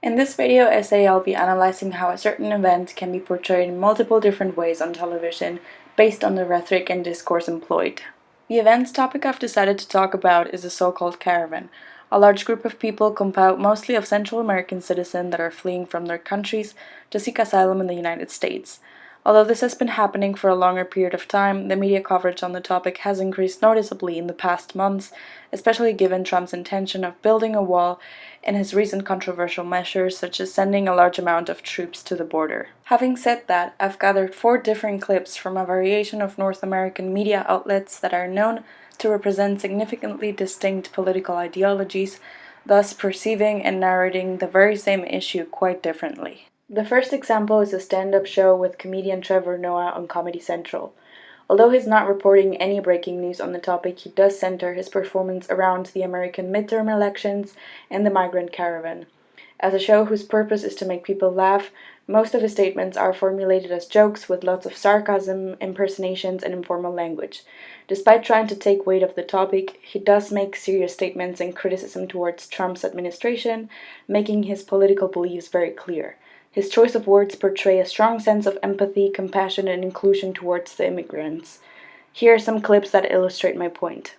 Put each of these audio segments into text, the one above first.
In this video essay, I'll be analyzing how a certain event can be portrayed in multiple different ways on television based on the rhetoric and discourse employed. The event's topic I've decided to talk about is the so-called Caravan, a large group of people compiled mostly of Central American citizens that are fleeing from their countries to seek asylum in the United States. Although this has been happening for a longer period of time, the media coverage on the topic has increased noticeably in the past months, especially given Trump's intention of building a wall and his recent controversial measures such as sending a large amount of troops to the border. Having said that, I've gathered 4 different clips from a variation of North American media outlets that are known to represent significantly distinct political ideologies, thus perceiving and narrating the very same issue quite differently. The first example is a stand-up show with comedian Trevor Noah on Comedy Central. Although he's not reporting any breaking news on the topic, he does center his performance around the American midterm elections and the Migrant Caravan. As a show whose purpose is to make people laugh, most of his statements are formulated as jokes with lots of sarcasm, impersonations, and informal language. Despite trying to take weight of the topic, he does make serious statements and criticism towards Trump's administration, making his political beliefs very clear. His choice of words portray a strong sense of empathy, compassion, and inclusion towards the immigrants. Here are some clips that illustrate my point.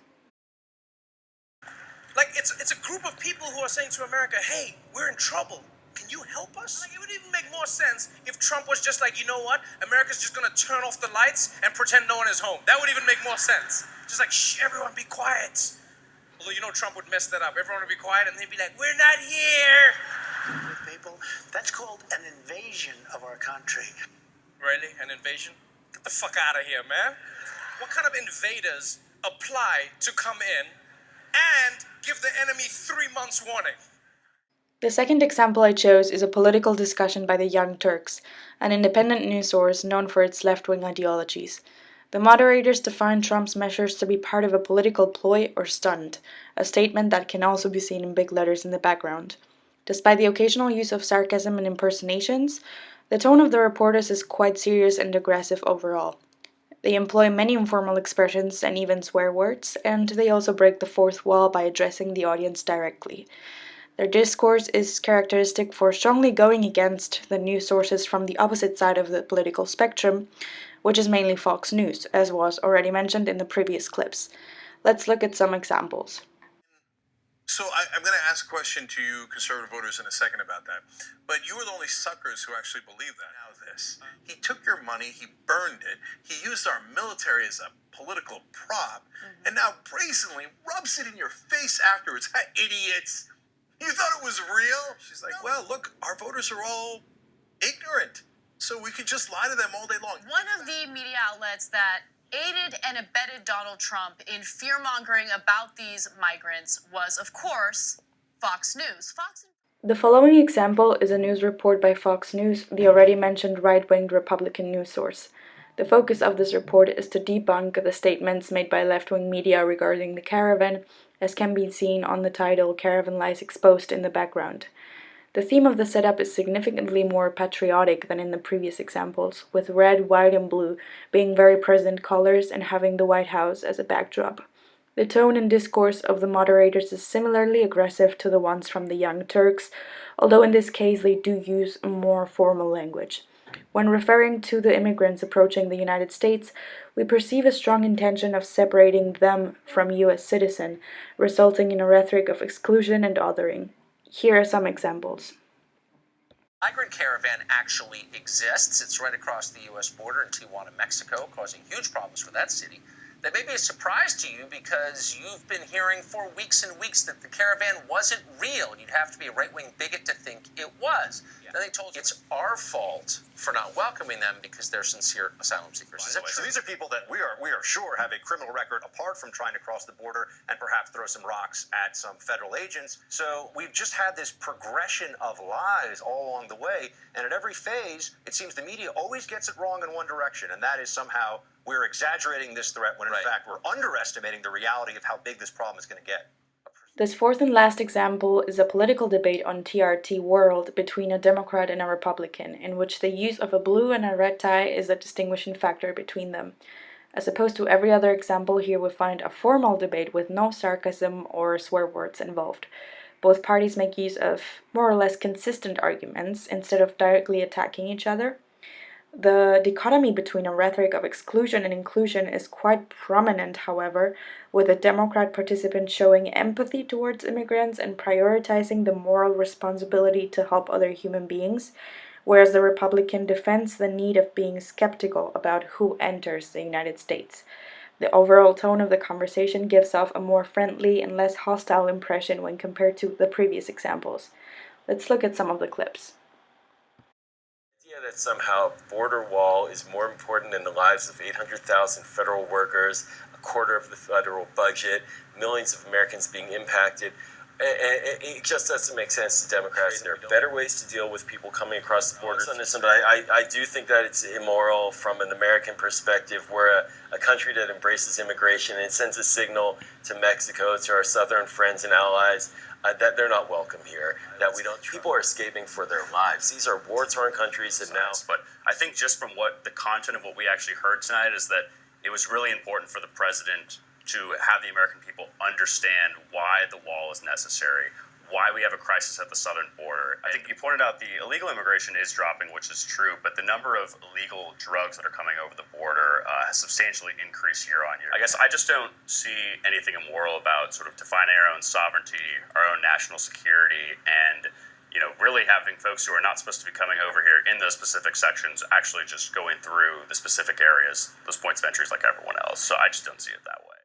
Like, it's a group of people who are saying to America, hey, we're in trouble. Can you help us? Like, it would even make more sense if Trump was just like, you know what? America's just going to turn off the lights and pretend no one is home. That would even make more sense. Just like, shh, everyone be quiet. Although, you know, Trump would mess that up. Everyone would be quiet and they'd be like, we're not here. People, that's called an invasion of our country. Really? An invasion? Get the fuck out of here, man. What kind of invaders apply to come in and give the enemy 3 months warning? The second example I chose is a political discussion by the Young Turks, an independent news source known for its left-wing ideologies. The moderators define Trump's measures to be part of a political ploy or stunt, a statement that can also be seen in big letters in the background. Despite the occasional use of sarcasm and impersonations, the tone of the reporters is quite serious and aggressive overall. They employ many informal expressions and even swear words, and they also break the fourth wall by addressing the audience directly. Their discourse is characteristic for strongly going against the news sources from the opposite side of the political spectrum, which is mainly Fox News, as was already mentioned in the previous clips. Let's look at some examples. So I'm going to ask a question to you conservative voters in a second about that. But you were the only suckers who actually believe that. Now this. He took your money, he burned it, he used our military as a political prop, and now brazenly rubs it in your face afterwards. Ha, idiots! You thought it was real? She's like, well, look, our voters are all ignorant, so we could just lie to them all day long. One of the media outlets that aided and abetted Donald Trump in fear-mongering about these migrants was, of course, Fox News. The following example is a news report by Fox News, the already mentioned right-wing Republican news source. The focus of this report is to debunk the statements made by left-wing media regarding the Caravan, as can be seen on the title Caravan Lies Exposed in the background. The theme of the setup is significantly more patriotic than in the previous examples, with red, white, and blue being very present colors and having the White House as a backdrop. The tone and discourse of the moderators is similarly aggressive to the ones from the Young Turks, although in this case they do use more formal language. When referring to the immigrants approaching the United States, we perceive a strong intention of separating them from U.S. citizens, resulting in a rhetoric of exclusion and othering. Here are some examples. Migrant Caravan actually exists. It's right across the U.S. border in Tijuana, Mexico, causing huge problems for that city. That may be a surprise to you because you've been hearing for weeks and weeks that the Caravan wasn't real. You'd have to be a right-wing bigot to think it was. Yeah. Then they told you it's our fault for not welcoming them because they're sincere asylum seekers. Is it true? So these are people that we are sure have a criminal record apart from trying to cross the border and perhaps throw some rocks at some federal agents. So we've just had this progression of lies all along the way, and at every phase, it seems the media always gets it wrong in one direction, and that is somehow we're exaggerating this threat when in fact we're underestimating the reality of how big this problem is going to get. This fourth and last example is a political debate on TRT World between a Democrat and a Republican, in which the use of a blue and a red tie is a distinguishing factor between them. As opposed to every other example, here we find a formal debate with no sarcasm or swear words involved. Both parties make use of more or less consistent arguments instead of directly attacking each other. The dichotomy between a rhetoric of exclusion and inclusion is quite prominent, however, with the Democrat participant showing empathy towards immigrants and prioritizing the moral responsibility to help other human beings, whereas the Republican defends the need of being skeptical about who enters the United States. The overall tone of the conversation gives off a more friendly and less hostile impression when compared to the previous examples. Let's look at some of the clips. That somehow border wall is more important than the lives of 800,000 federal workers, a quarter of the federal budget, millions of Americans being impacted. It just doesn't make sense to Democrats. There are better ways to deal with people coming across the border. But I do think that it's immoral from an American perspective. We're a country that embraces immigration and sends a signal to Mexico, to our southern friends and allies, that they're not welcome here, that we don't. People are escaping for their lives. These are war-torn countries, and now. But I think just from what the content of what we actually heard tonight is that it was really important for the president to have the American people understand why the wall is necessary, why we have a crisis at the southern border. I think you pointed out the illegal immigration is dropping, which is true, but the number of illegal drugs that are coming over the border has substantially increased year on year. I guess I just don't see anything immoral about sort of defining our own sovereignty, our own national security, and really having folks who are not supposed to be coming over here in those specific sections actually just going through the specific areas, those points of entries like everyone else. So I just don't see it that way.